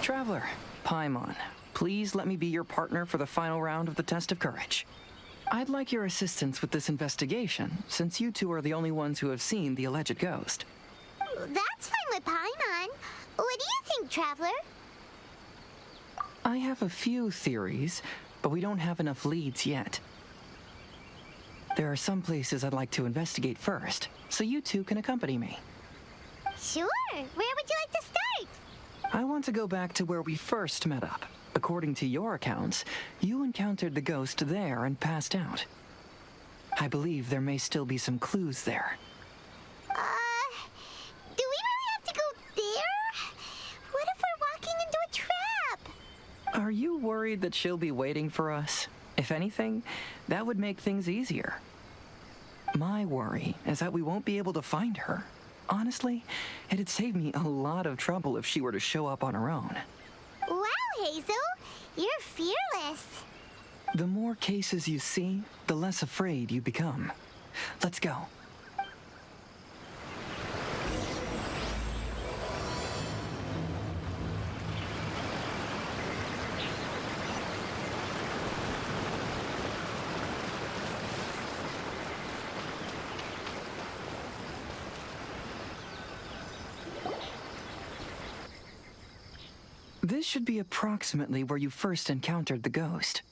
Traveler, Paimon, please let me be your partner for the final round of the test of courage. I'd like your assistance with this investigation, since you two are the only ones who have seen the alleged ghost. That's fine with Paimon. What do you think, Traveler? I have a few theories, but we don't have enough leads yet. There are some places I'd like to investigate first, so you two can accompany me. Sure. Where would you like to start? I want to go back to where we first met up. According to your accounts, you encountered the ghost there and passed out. I believe there may still be some clues there. Do we really have to go there? What if we're walking into a trap? Are you worried that she'll be waiting for us? If anything, that would make things easier. My worry is that we won't be able to find her. Honestly, it'd save me a lot of trouble if she were to show up on her own. Wow, Hazel, you're fearless. The more cases you see, the less afraid you become. Let's go. This should be approximately where you first encountered the ghost.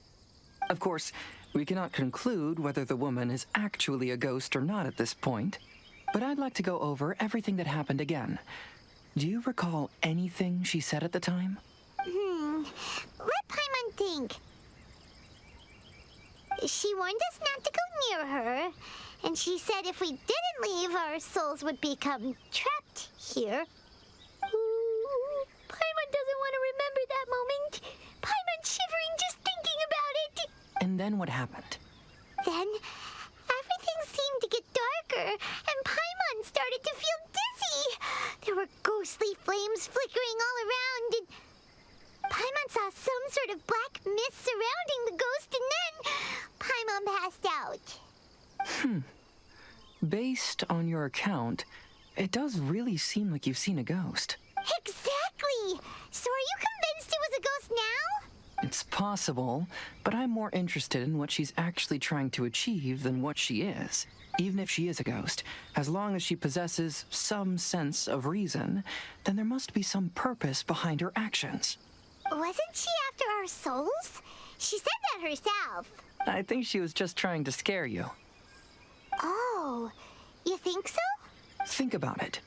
Of course, we cannot conclude whether the woman is actually a ghost or not at this point, but I'd like to go over everything that happened again. Do you recall anything she said at the time? Let Paimon think. She warned us not to go near her, and she said if we didn't leave, our souls would become trapped here. Paimon doesn't want to remember that moment. Paimon's shivering just thinking about it. And then what happened? Then, everything seemed to get darker, and Paimon started to feel dizzy. There were ghostly flames flickering all around, and Paimon saw some sort of black mist surrounding the ghost, and then Paimon passed out. Based on your account, it does really seem like you've seen a ghost. Exactly! So are you convinced it was a ghost now? It's possible, but I'm more interested in what she's actually trying to achieve than what she is. Even if she is a ghost, as long as she possesses some sense of reason, then there must be some purpose behind her actions. Wasn't she after our souls? She said that herself. I think she was just trying to scare you. Oh, you think so? Think about it.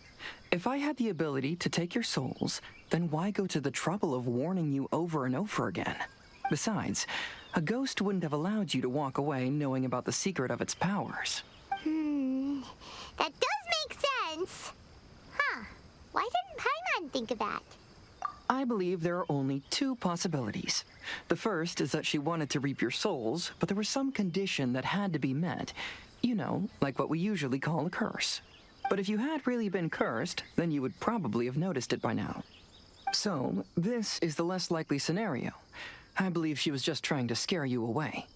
If I had the ability to take your souls, then why go to the trouble of warning you over and over again? Besides, a ghost wouldn't have allowed you to walk away knowing about the secret of its powers. That does make sense. Huh. Why didn't Paimon think of that? I believe there are only two possibilities. The first is that she wanted to reap your souls, but there was some condition that had to be met. You know, like what we usually call a curse. But if you had really been cursed, then you would probably have noticed it by now. So, this is the less likely scenario. I believe she was just trying to scare you away.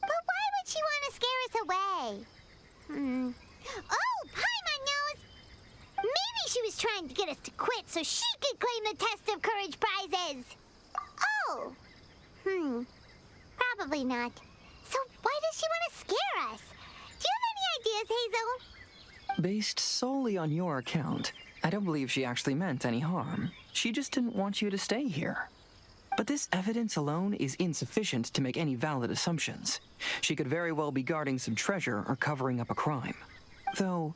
But why would she want to scare us away? Oh, Paimon knows! Maybe she was trying to get us to quit so she could claim the Test of Courage prizes! Oh! Probably not. So why does she want to scare us? Do you have any ideas, Hazel? Based solely on your account, I don't believe she actually meant any harm. She just didn't want you to stay here. But this evidence alone is insufficient to make any valid assumptions. She could very well be guarding some treasure or covering up a crime. Though,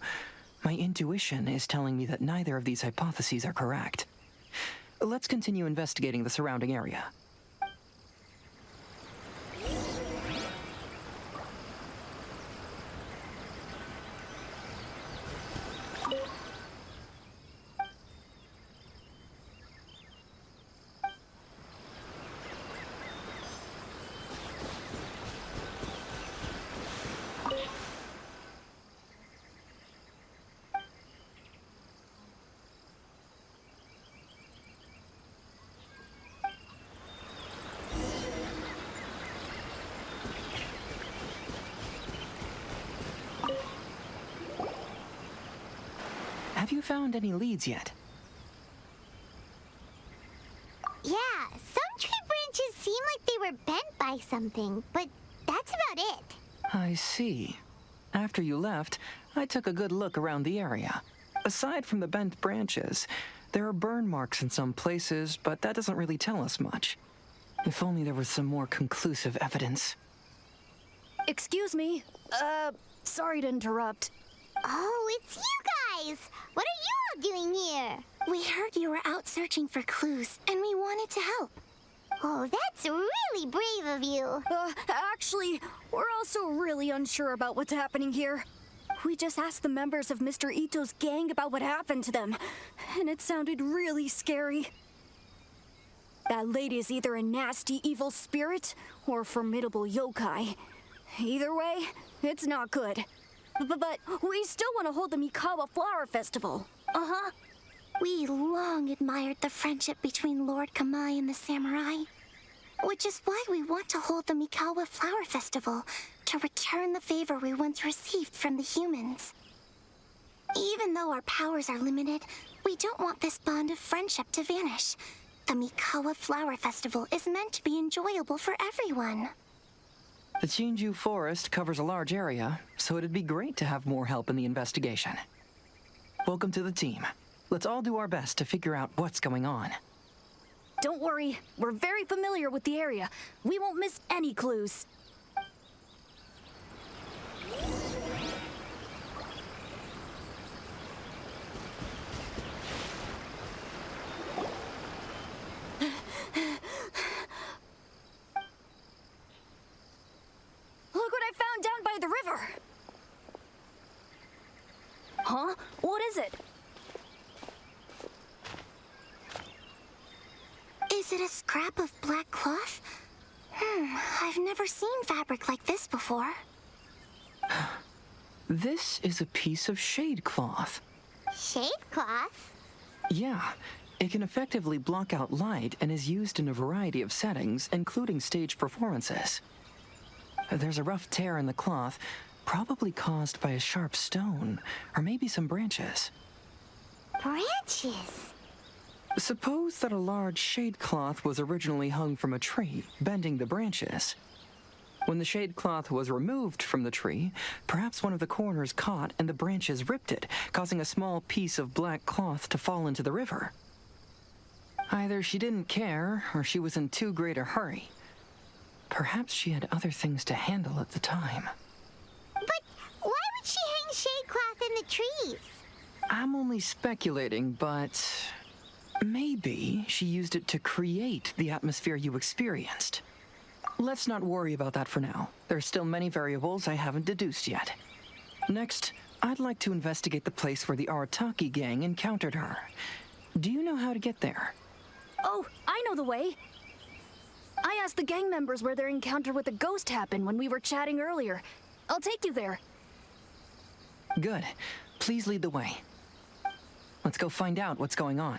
my intuition is telling me that neither of these hypotheses are correct. Let's continue investigating the surrounding area. Have you found any leads yet? Yeah, some tree branches seem like they were bent by something, but that's about it. I see. After you left, I took a good look around the area. Aside from the bent branches, there are burn marks in some places, but that doesn't really tell us much. If only there was some more conclusive evidence. Excuse me. Sorry to interrupt. Oh, it's you guys! What are you all doing here? We heard you were out searching for clues, and we wanted to help. Oh, that's really brave of you. Actually, we're also really unsure about what's happening here. We just asked the members of Mr. Ito's gang about what happened to them, and it sounded really scary. That lady is either a nasty evil spirit or a formidable yokai. Either way, it's not good. But we still want to hold the Mikawa Flower Festival. Uh-huh. We long admired the friendship between Lord Kamai and the samurai, which is why we want to hold the Mikawa Flower Festival to return the favor we once received from the humans. Even though our powers are limited, we don't want this bond of friendship to vanish. The Mikawa Flower Festival is meant to be enjoyable for everyone. The Chinju Forest covers a large area, so it'd be great to have more help in the investigation. Welcome to the team. Let's all do our best to figure out what's going on. Don't worry, we're very familiar with the area. We won't miss any clues. Look what I found down by the river! Huh? What is it? Is it a scrap of black cloth? I've never seen fabric like this before. This is a piece of shade cloth. Shade cloth? Yeah, it can effectively block out light and is used in a variety of settings, including stage performances. There's a rough tear in the cloth, probably caused by a sharp stone, or maybe some branches. Branches? Suppose that a large shade cloth was originally hung from a tree, bending the branches. When the shade cloth was removed from the tree, perhaps one of the corners caught and the branches ripped it, causing a small piece of black cloth to fall into the river. Either she didn't care, or she was in too great a hurry. Perhaps she had other things to handle at the time. But why would she hang shade cloth in the trees? I'm only speculating, but maybe she used it to create the atmosphere you experienced. Let's not worry about that for now. There's still many variables I haven't deduced yet. Next, I'd like to investigate the place where the Arataki gang encountered her. Do you know how to get there? Oh, I know the way. I asked the gang members where their encounter with the ghost happened when we were chatting earlier. I'll take you there. Good. Please lead the way. Let's go find out what's going on.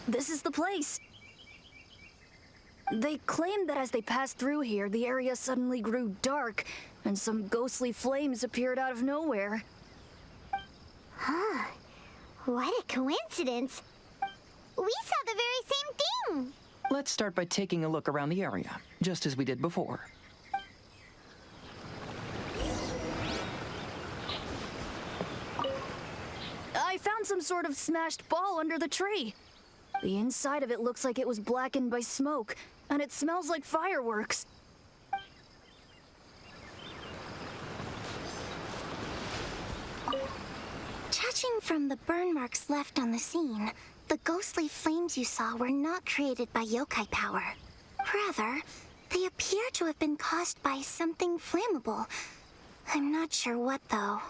This is the place. They claimed that as they passed through here, the area suddenly grew dark, and some ghostly flames appeared out of nowhere. Huh. What a coincidence. We saw the very same thing. Let's start by taking a look around the area, just as we did before. I found some sort of smashed ball under the tree. The inside of it looks like it was blackened by smoke, and it smells like fireworks. Judging from the burn marks left on the scene, the ghostly flames you saw were not created by yokai power. Rather, they appear to have been caused by something flammable. I'm not sure what, though.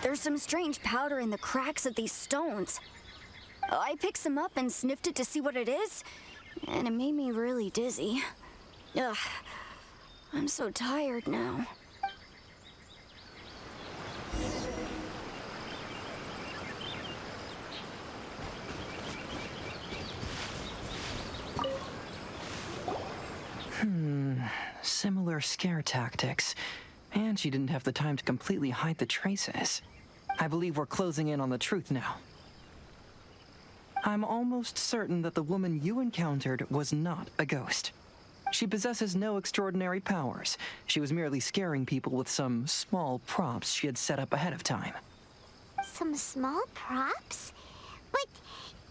There's some strange powder in the cracks of these stones. I picked some up and sniffed it to see what it is, and it made me really dizzy. Ugh, I'm so tired now. regular scare tactics, and she didn't have the time to completely hide the traces. I believe we're closing in on the truth now. I'm almost certain that the woman you encountered was not a ghost. She possesses no extraordinary powers. She was merely scaring people with some small props she had set up ahead of time. Some small props? But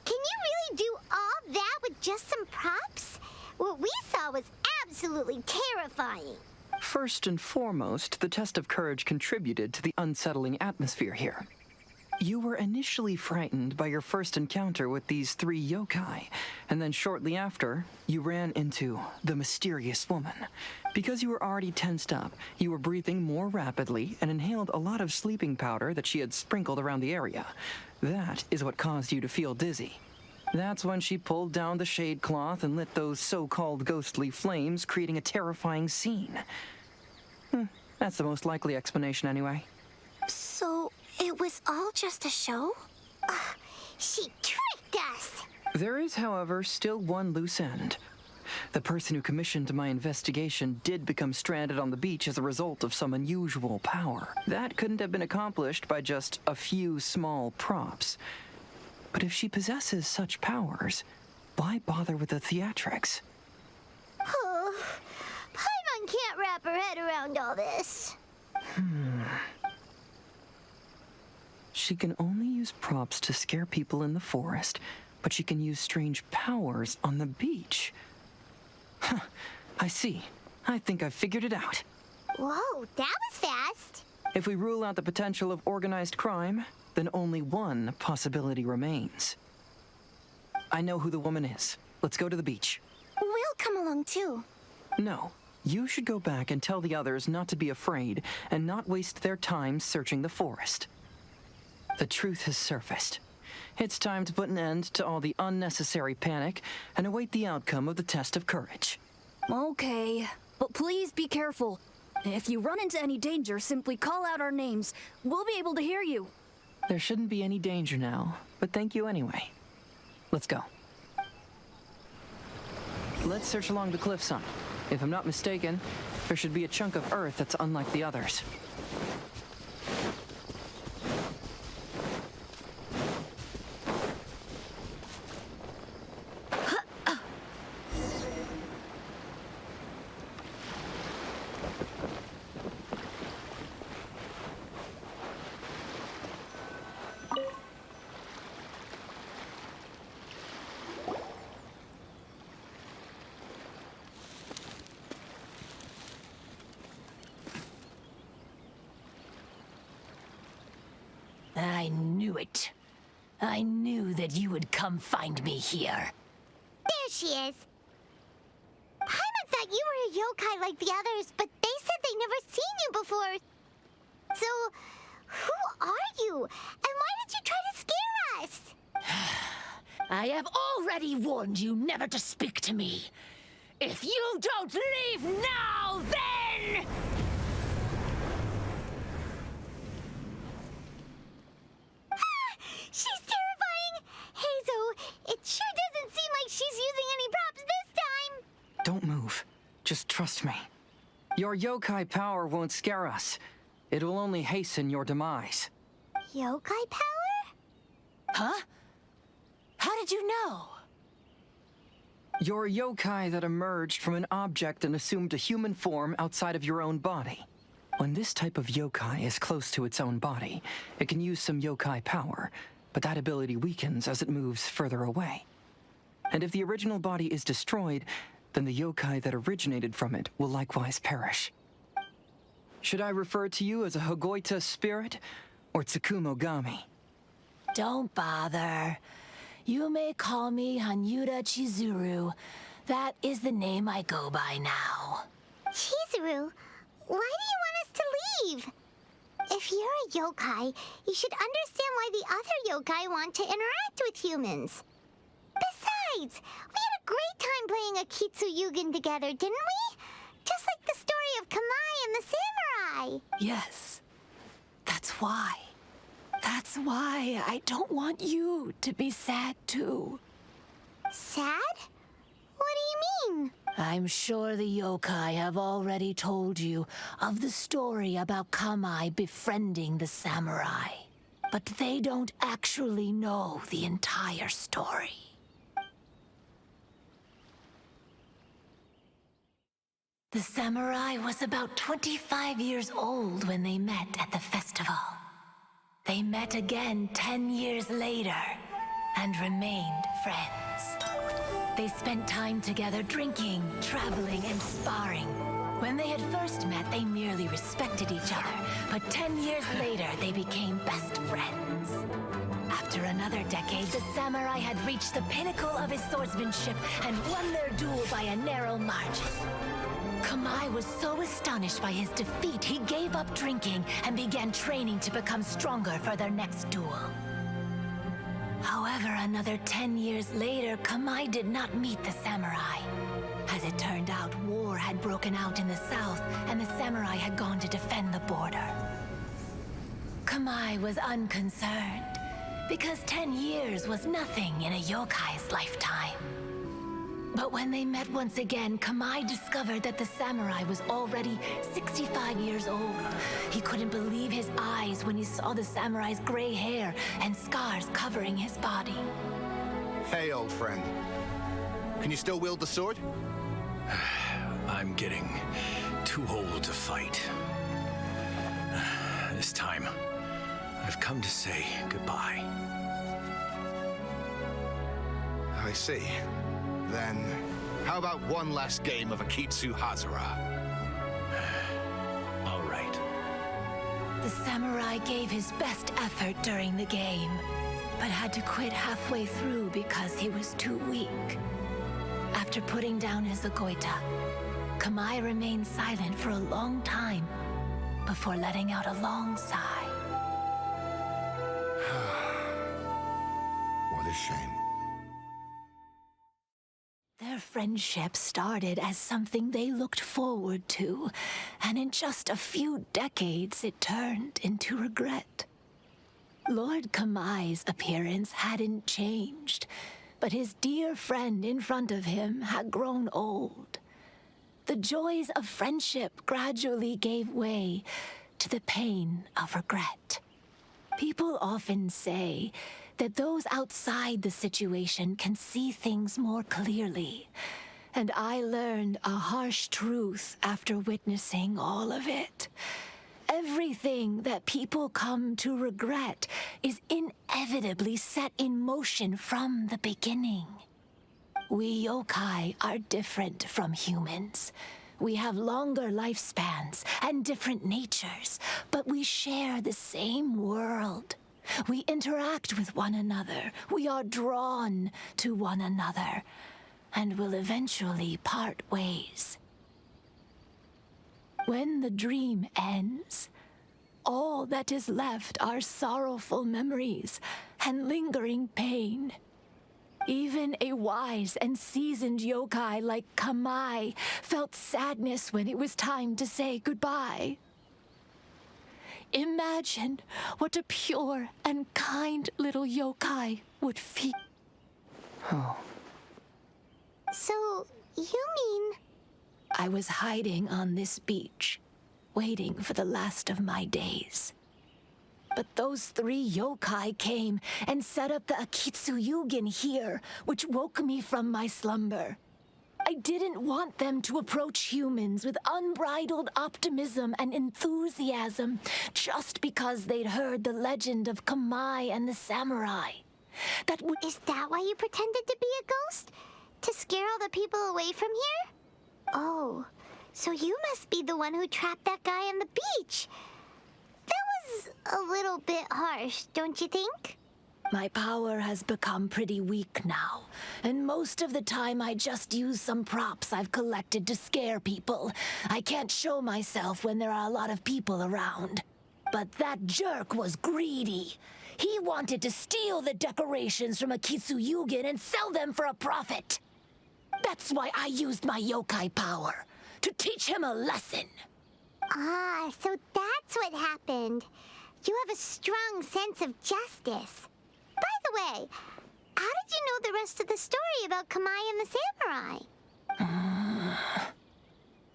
can you really do all that with just some props? What we saw was absolutely terrifying. First and foremost, the test of courage contributed to the unsettling atmosphere here. You were initially frightened by your first encounter with these 3 yokai, and then shortly after, you ran into the mysterious woman. Because you were already tensed up, you were breathing more rapidly and inhaled a lot of sleeping powder that she had sprinkled around the area. That is what caused you to feel dizzy. That's when she pulled down the shade cloth and lit those so-called ghostly flames, creating a terrifying scene. That's the most likely explanation anyway. So, it was all just a show? She tricked us! There is, however, still one loose end. The person who commissioned my investigation did become stranded on the beach as a result of some unusual power. That couldn't have been accomplished by just a few small props. But if she possesses such powers, why bother with the theatrics? Oh, Paimon can't wrap her head around all this. She can only use props to scare people in the forest, but she can use strange powers on the beach. Huh, I see. I think I've figured it out. Whoa, that was fast. If we rule out the potential of organized crime, then only one possibility remains. I know who the woman is. Let's go to the beach. We'll come along too. No, you should go back and tell the others not to be afraid and not waste their time searching the forest. The truth has surfaced. It's time to put an end to all the unnecessary panic and await the outcome of the test of courage. Okay, but please be careful. If you run into any danger, simply call out our names. We'll be able to hear you. There shouldn't be any danger now, but thank you anyway. Let's go. Let's search along the cliffside. If I'm not mistaken, there should be a chunk of earth that's unlike the others. I knew it. I knew that you would come find me here. There she is. Paimon thought you were a yokai like the others, but they said they never seen you before. So, who are you? And why did you try to scare us? I have already warned you never to speak to me. If you don't leave now, then... She's terrifying! Hazel, it sure doesn't seem like she's using any props this time! Don't move. Just trust me. Your yokai power won't scare us. It will only hasten your demise. Yokai power? Huh? How did you know? You're a yokai that emerged from an object and assumed a human form outside of your own body. When this type of yokai is close to its own body, it can use some yokai power, but that ability weakens as it moves further away. And if the original body is destroyed, then the yokai that originated from it will likewise perish. Should I refer to you as a Hagoita spirit or Tsukumogami? Don't bother. You may call me Hanyuuda Chizuru. That is the name I go by now. Chizuru, why do you want us to leave? If you're a yokai, you should understand why the other yokai want to interact with humans. Besides, we had a great time playing Akitsu Yugen together, didn't we? Just like the story of Kamai and the samurai. Yes. That's why. That's why I don't want you to be sad too. Sad? What do you mean? I'm sure the yokai have already told you of the story about Kamai befriending the samurai. But they don't actually know the entire story. The samurai was about 25 years old when they met at the festival. They met again 10 years later and remained friends. They spent time together drinking, traveling, and sparring. When they had first met, they merely respected each other, but 10 years later, they became best friends. After another decade, the samurai had reached the pinnacle of his swordsmanship and won their duel by a narrow margin. Kamai was so astonished by his defeat, he gave up drinking and began training to become stronger for their next duel. However, another 10 years later, Kamai did not meet the samurai. As it turned out, war had broken out in the south, and the samurai had gone to defend the border. Kamai was unconcerned, because 10 years was nothing in a yokai's lifetime. But when they met once again, Kamai discovered that the samurai was already 65 years old. He couldn't believe his eyes when he saw the samurai's gray hair and scars covering his body. Hey, old friend. Can you still wield the sword? I'm getting too old to fight. This time, I've come to say goodbye. I see. Then, how about one last game of Akitsu Hazara? All right. The samurai gave his best effort during the game, but had to quit halfway through because he was too weak. After putting down his agoita, Kamai remained silent for a long time before letting out a long sigh. What a shame. Their friendship started as something they looked forward to, and in just a few decades it turned into regret. Lord Kamai's appearance hadn't changed, but his dear friend in front of him had grown old. The joys of friendship gradually gave way to the pain of regret. People often say that those outside the situation can see things more clearly, and I learned a harsh truth after witnessing all of it. Everything that people come to regret is inevitably set in motion from the beginning. We yokai are different from humans. We have longer lifespans and different natures, but we share the same world. We interact with one another. We are drawn to one another, and will eventually part ways. When the dream ends, all that is left are sorrowful memories and lingering pain. Even a wise and seasoned yokai like Kamai felt sadness when it was time to say goodbye. Imagine what a pure and kind little yokai would feel. Oh. So, you mean... I was hiding on this beach, waiting for the last of my days. But those 3 yokai came and set up the Akitsu Yugen here, which woke me from my slumber. I didn't want them to approach humans with unbridled optimism and enthusiasm just because they'd heard the legend of Kamai and the samurai. Is that why you pretended to be a ghost? To scare all the people away from here? Oh, so you must be the one who trapped that guy on the beach. That was a little bit harsh, don't you think? My power has become pretty weak now, and most of the time I just use some props I've collected to scare people. I can't show myself when there are a lot of people around. But that jerk was greedy. He wanted to steal the decorations from Akitsu Yugen and sell them for a profit. That's why I used my yokai power, to teach him a lesson. Ah, so that's what happened. You have a strong sense of justice. By the way, how did you know the rest of the story about Kamai and the samurai?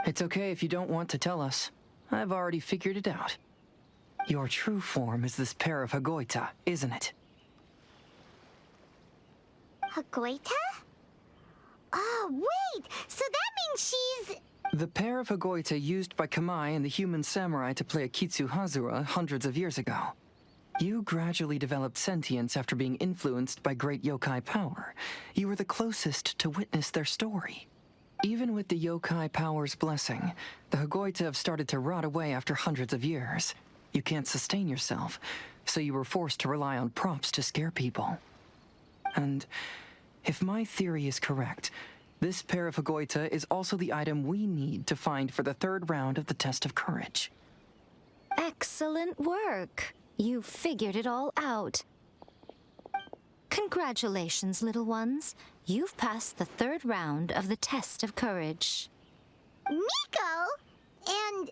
It's okay if you don't want to tell us. I've already figured it out. Your true form is this pair of Hagoita, isn't it? Hagoita? Oh, wait! So that means she's... The pair of Hagoita used by Kamai and the human samurai to play Akitsu Hazura hundreds of years ago. You gradually developed sentience after being influenced by great yokai power. You were the closest to witness their story. Even with the yokai power's blessing, the Hagoita have started to rot away after hundreds of years. You can't sustain yourself, so you were forced to rely on props to scare people. And if my theory is correct, this pair of Hagoita is also the item we need to find for the third round of the test of courage. Excellent work. You figured it all out. Congratulations, little ones. You've passed the third round of the test of courage. Miko? And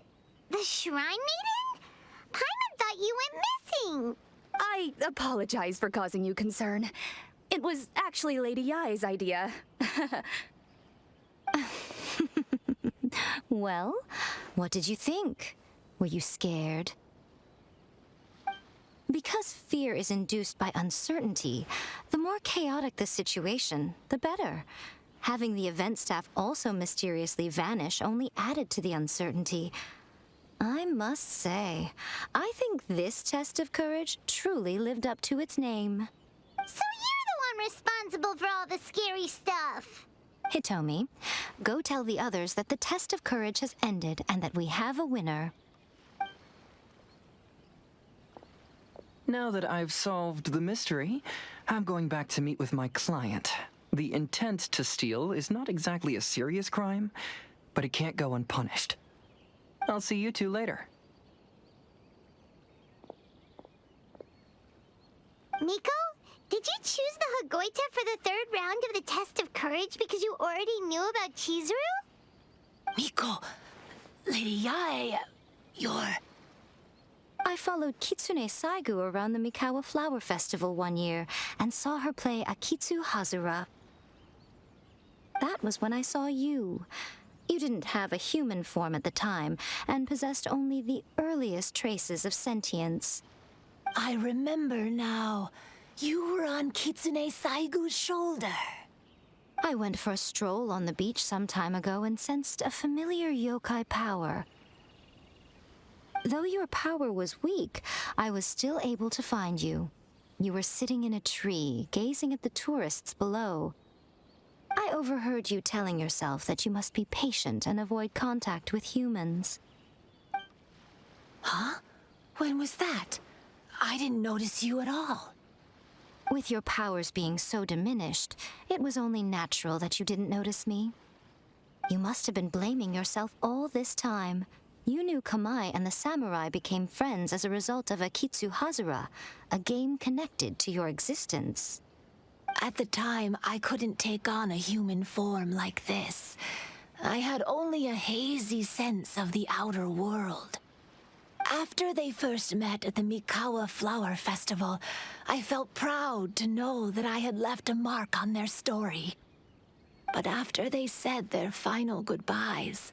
the Shrine Maiden? Paimon thought you went missing. I apologize for causing you concern. It was actually Lady Yai's idea. Well, what did you think? Were you scared? Because fear is induced by uncertainty, the more chaotic the situation, the better. Having the event staff also mysteriously vanish only added to the uncertainty. I must say, I think this test of courage truly lived up to its name. So you're the one responsible for all the scary stuff. Hitomi, go tell the others that the test of courage has ended and that we have a winner. Now that I've solved the mystery, I'm going back to meet with my client. The intent to steal is not exactly a serious crime, but it can't go unpunished. I'll see you two later. Miko, did you choose the Hagoita for the third round of the test of courage because you already knew about Chizuru? Miko, Lady Yai, you're... I followed Kitsune Saigu around the Mikawa Flower Festival one year and saw her play Akitsu Hazura. That was when I saw you. You didn't have a human form at the time and possessed only the earliest traces of sentience. I remember now. You were on Kitsune Saigu's shoulder. I went for a stroll on the beach some time ago and sensed a familiar yokai power. Though your power was weak, I was still able to find you. You were sitting in a tree, gazing at the tourists below. I overheard you telling yourself that you must be patient and avoid contact with humans. Huh? When was that? I didn't notice you at all. With your powers being so diminished, it was only natural that you didn't notice me. You must have been blaming yourself all this time. You knew Kamai and the samurai became friends as a result of Akitsu Hazura, a game connected to your existence. At the time, I couldn't take on a human form like this. I had only a hazy sense of the outer world. After they first met at the Mikawa Flower Festival, I felt proud to know that I had left a mark on their story. But after they said their final goodbyes,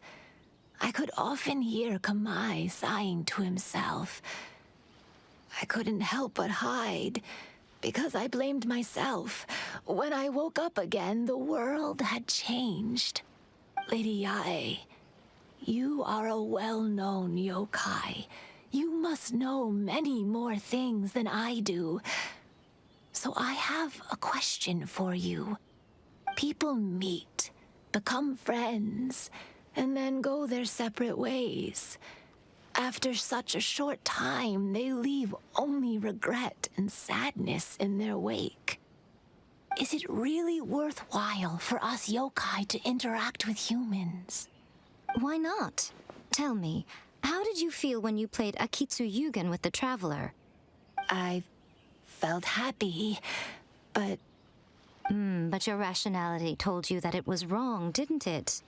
I could often hear Kamai sighing to himself. I couldn't help but hide, because I blamed myself. When I woke up again, the world had changed. Lady Yae, you are a well-known yokai. You must know many more things than I do. So I have a question for you. People meet, become friends, and then go their separate ways. After such a short time, they leave only regret and sadness in their wake. Is it really worthwhile for us yokai to interact with humans? Why not? Tell me, how did you feel when you played Akitsu Yugen with the Traveler? I felt happy, but... But your rationality told you that it was wrong, didn't it?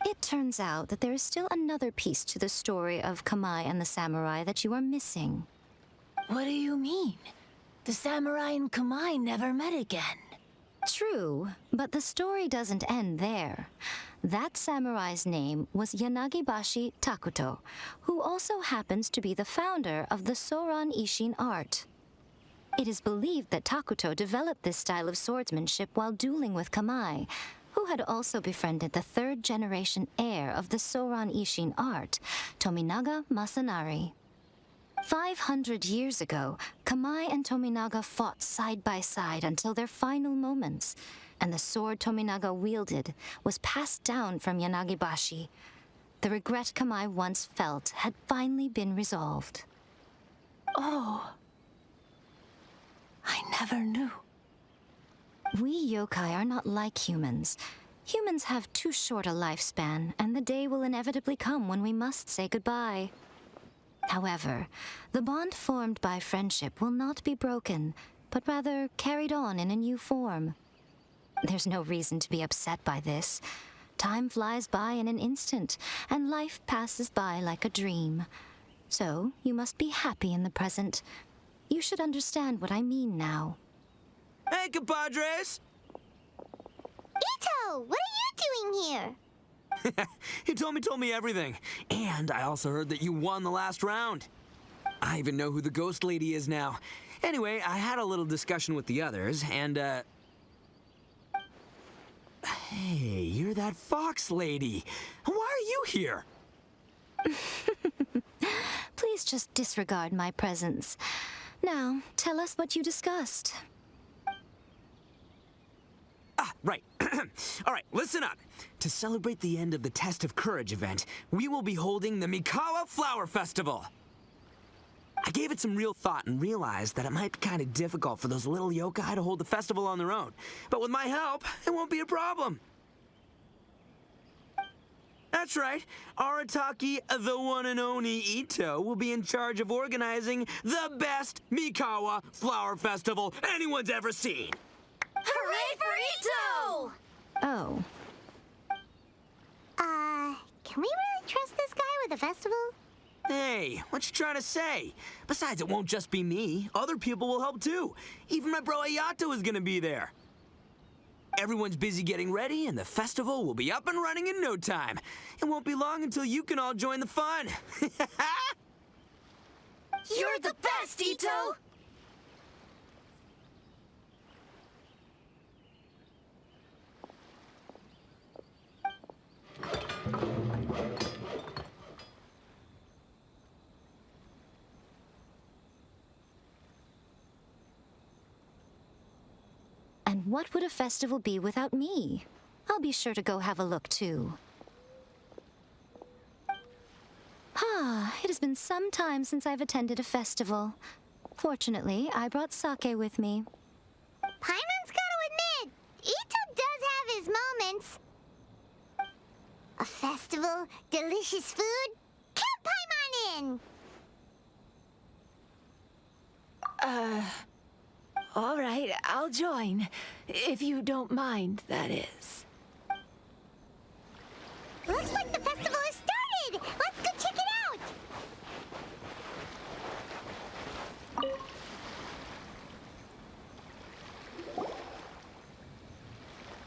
It turns out that there is still another piece to the story of Kamai and the samurai that you are missing. What do you mean? The samurai and Kamai never met again. True, but the story doesn't end there. That samurai's name was Yanagibashi Takuto, who also happens to be the founder of the Soran Ishin art. It is believed that Takuto developed this style of swordsmanship while dueling with Kamai, who had also befriended the third-generation heir of the Soran Ishin art, Tominaga Masanari. 500 years ago, Kamai and Tominaga fought side by side until their final moments, and the sword Tominaga wielded was passed down from Yanagibashi. The regret Kamai once felt had finally been resolved. Oh, I never knew. We yokai are not like humans. Humans have too short a lifespan, and the day will inevitably come when we must say goodbye. However, the bond formed by friendship will not be broken, but rather carried on in a new form. There's no reason to be upset by this. Time flies by in an instant, and life passes by like a dream. So, you must be happy in the present. You should understand what I mean now. Hey, compadres! Ito, what are you doing here? He told me everything. And I also heard that you won the last round. I even know who the ghost lady is now. Anyway, I had a little discussion with the others, and, Hey, you're that fox lady. Why are you here? Please just disregard my presence. Now, tell us what you discussed. Ah, right. All right, listen up. To celebrate the end of the Test of Courage event, we will be holding the Mikawa Flower Festival. I gave it some real thought and realized that it might be kind of difficult for those little yokai to hold the festival on their own. But with my help, it won't be a problem. That's right. Arataki, the one and only Ito, will be in charge of organizing the best Mikawa Flower Festival anyone's ever seen. Hooray for Ito! Oh. Can we really trust this guy with a festival? Hey, what you trying to say? Besides, it won't just be me. Other people will help too. Even my bro Ayato is gonna be there. Everyone's busy getting ready, and the festival will be up and running in no time. It won't be long until you can all join the fun. You're the best, Ito! And what would a festival be without me? I'll be sure to go have a look, too. It has been some time since I've attended a festival. Fortunately, I brought sake with me. Paimon's gotta admit, Ito does have his moments. A festival, delicious food, count Paimon in! All right, I'll join. If you don't mind, that is. Looks like the festival has started! Let's go check it out!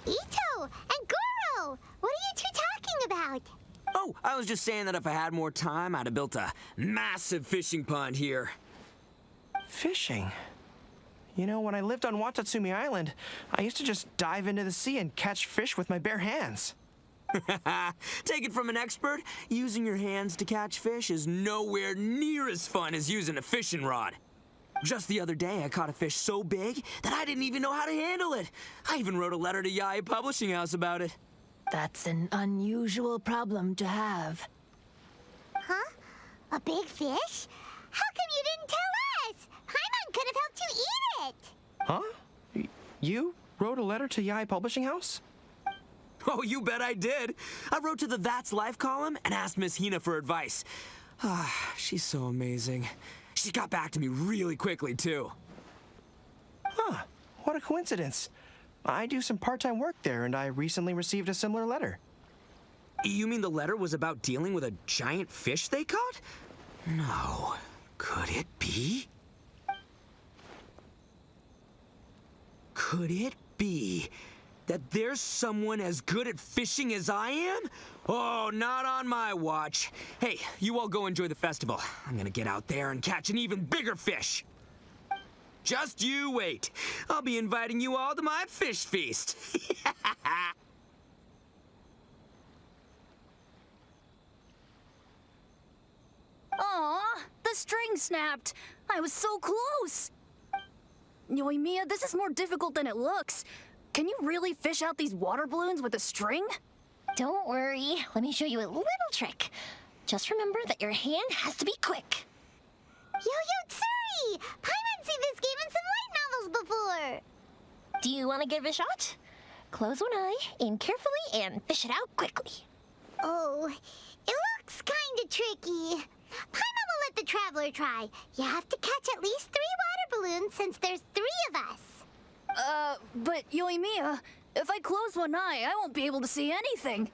Ito and Goro! What are you two talking about? Oh, I was just saying that if I had more time, I'd have built a massive fishing pond here. Fishing? You know, when I lived on Watatsumi Island, I used to just dive into the sea and catch fish with my bare hands. Take it from an expert, using your hands to catch fish is nowhere near as fun as using a fishing rod. Just the other day, I caught a fish so big that I didn't even know how to handle it. I even wrote a letter to Yae Publishing House about it. That's an unusual problem to have. Huh? A big fish? How come you didn't tell us? Paimon could have helped you eat it! Huh? You wrote a letter to Yae Publishing House? Oh, you bet I did. I wrote to the That's Life column and asked Miss Hina for advice. She's so amazing. She got back to me really quickly, too. Huh. What a coincidence. I do some part-time work there, and I recently received a similar letter. You mean the letter was about dealing with a giant fish they caught? No. Could it be? Could it be That there's someone as good at fishing as I am? Oh, not on my watch. Hey, you all go enjoy the festival. I'm gonna get out there and catch an even bigger fish. Just you wait. I'll be inviting you all to my fish feast. Aw, the string snapped. I was so close. Yoimiya, this is more difficult than it looks. Can you really fish out these water balloons with a string? Don't worry. Let me show you a little trick. Just remember that your hand has to be quick. Yo-Yo Tsuri! Paimon's seen this game in some light novels before. Do you want to give it a shot? Close one eye, aim carefully, and fish it out quickly. Oh, it looks kinda tricky. Paimon will let the traveler try. You have to catch at least 3 water balloons since there's 3 of us. But Yoimiya, if I close one eye, I won't be able to see anything.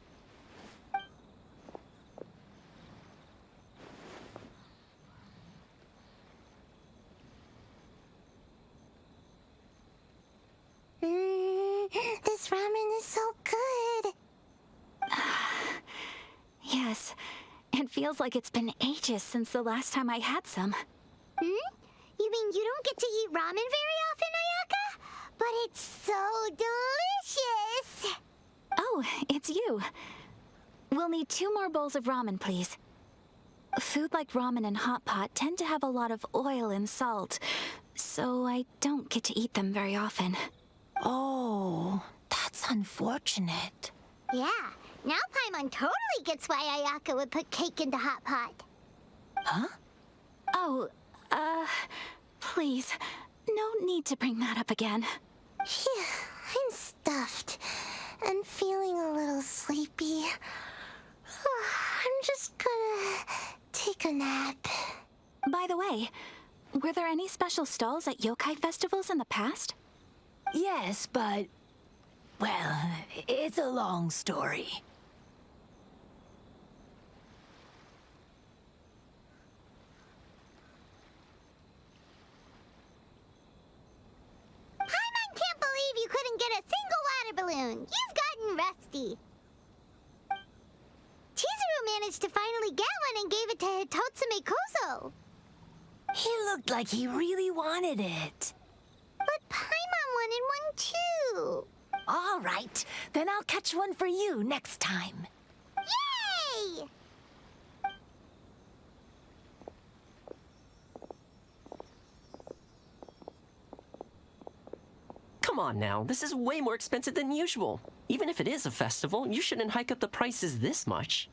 This ramen is so good. Yes, it feels like it's been ages since the last time I had some. You mean you don't get to eat ramen very often, Ayaka? But it's so delicious! Oh, it's you. We'll need 2 more bowls of ramen, please. Food like ramen and hot pot tend to have a lot of oil and salt, so I don't get to eat them very often. Oh, that's unfortunate. Yeah, now Paimon totally gets why Ayaka would put cake into hot pot. Huh? Oh, please, no need to bring that up again. Phew, I'm stuffed and feeling a little sleepy. I'm just gonna take a nap. By the way, were there any special stalls at yokai festivals in the past? Yes, but... well, it's a long story. Paimon can't believe you couldn't get a single water balloon. You've gotten rusty. Chizuru managed to finally get one and gave it to Hitotsume Kozo. He looked like he really wanted it. But Paimon wanted one too. All right, then I'll catch one for you next time. Yay! Come on now, this is way more expensive than usual. Even if it is a festival, you shouldn't hike up the prices this much.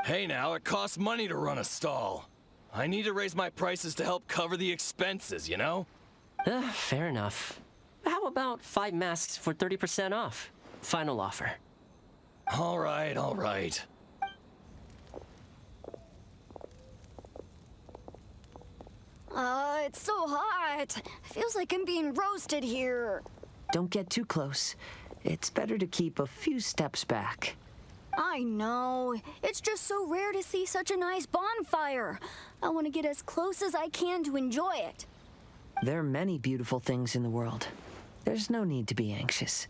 Hey now, it costs money to run a stall. I need to raise my prices to help cover the expenses, you know? Fair enough. How about 5 masks for 30% off? Final offer. All right, all right. It's so hot. Feels like I'm being roasted here. Don't get too close. It's better to keep a few steps back. I know. It's just so rare to see such a nice bonfire. I want to get as close as I can to enjoy it. There are many beautiful things in the world. There's no need to be anxious.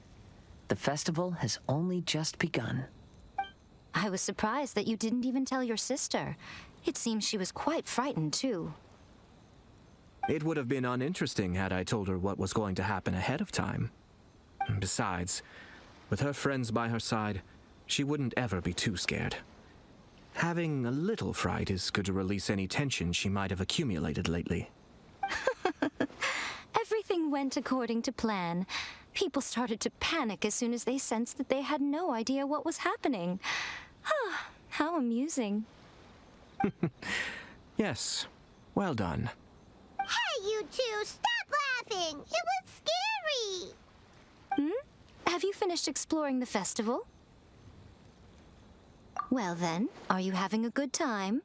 The festival has only just begun. I was surprised that you didn't even tell your sister. It seems she was quite frightened, too. It would have been uninteresting had I told her what was going to happen ahead of time. Besides, with her friends by her side, she wouldn't ever be too scared. Having a little fright is good to release any tension she might have accumulated lately. Everything went according to plan. People started to panic as soon as they sensed that they had no idea what was happening. How amusing. Yes, well done. Hey, you two, stop laughing! It was scary! Have you finished exploring the festival? Well then, are you having a good time?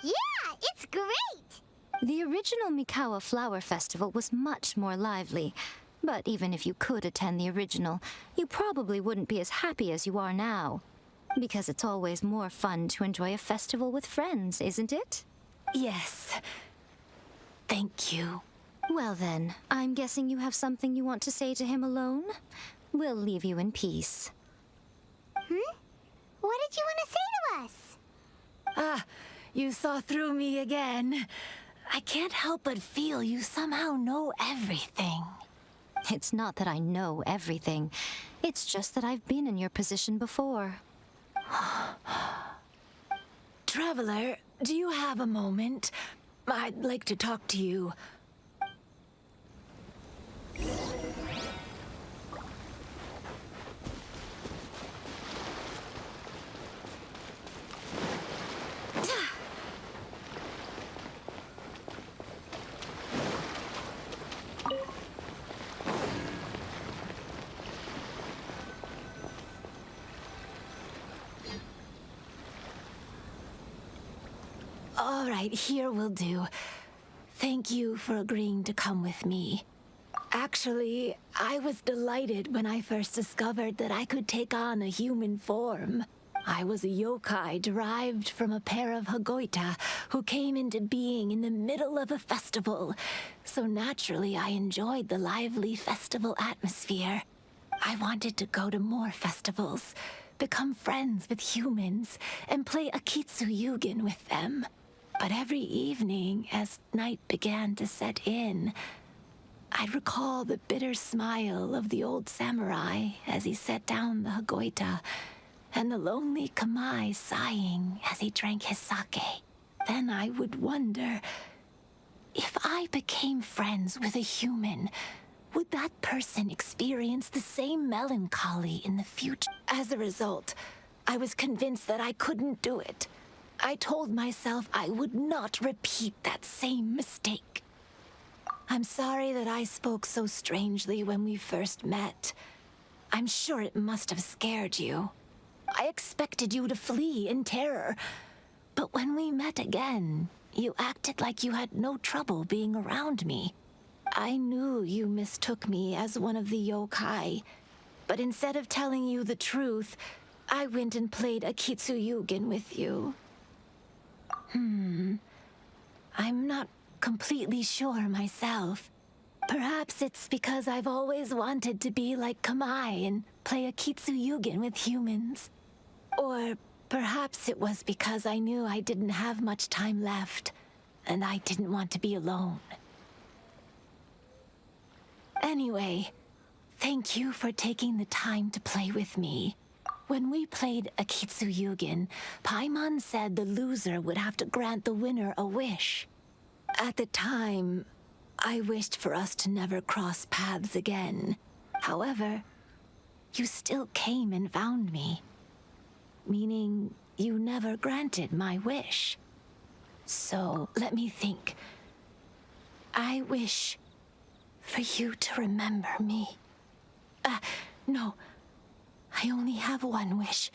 Yeah, it's great! The original Mikawa Flower Festival was much more lively. But even if you could attend the original, you probably wouldn't be as happy as you are now. Because it's always more fun to enjoy a festival with friends, isn't it? Yes. Thank you. Well then, I'm guessing you have something you want to say to him alone? We'll leave you in peace. What did you want to say to us? Ah, you saw through me again. I can't help but feel you somehow know everything. It's not that I know everything. It's just that I've been in your position before. Traveler, do you have a moment? I'd like to talk to you. All right, here will do. Thank you for agreeing to come with me. Actually, I was delighted when I first discovered that I could take on a human form. I was a yokai derived from a pair of Hagoita who came into being in the middle of a festival. So naturally, I enjoyed the lively festival atmosphere. I wanted to go to more festivals, become friends with humans, and play Akitsu Yugen with them. But every evening, as night began to set in, I'd recall the bitter smile of the old samurai as he set down the Hagoita, and the lonely Kamai sighing as he drank his sake. Then I would wonder, if I became friends with a human, would that person experience the same melancholy in the future? As a result, I was convinced that I couldn't do it. I told myself I would not repeat that same mistake. I'm sorry that I spoke so strangely when we first met. I'm sure it must have scared you. I expected you to flee in terror, but when we met again, you acted like you had no trouble being around me. I knew you mistook me as one of the yokai, but instead of telling you the truth, I went and played Akitsu Yugen with you. I'm not completely sure myself. Perhaps it's because I've always wanted to be like Kamai and play Akitsu Yugen with humans. Or perhaps it was because I knew I didn't have much time left, and I didn't want to be alone. Anyway, thank you for taking the time to play with me. When we played Akitsu Yugen, Paimon said the loser would have to grant the winner a wish. At the time, I wished for us to never cross paths again. However, you still came and found me, meaning you never granted my wish. So, let me think. I wish for you to remember me. No. I only have one wish,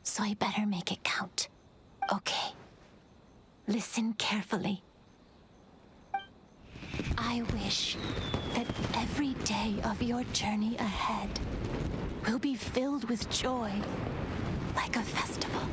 so I better make it count. Okay. Listen carefully. I wish that every day of your journey ahead will be filled with joy, like a festival.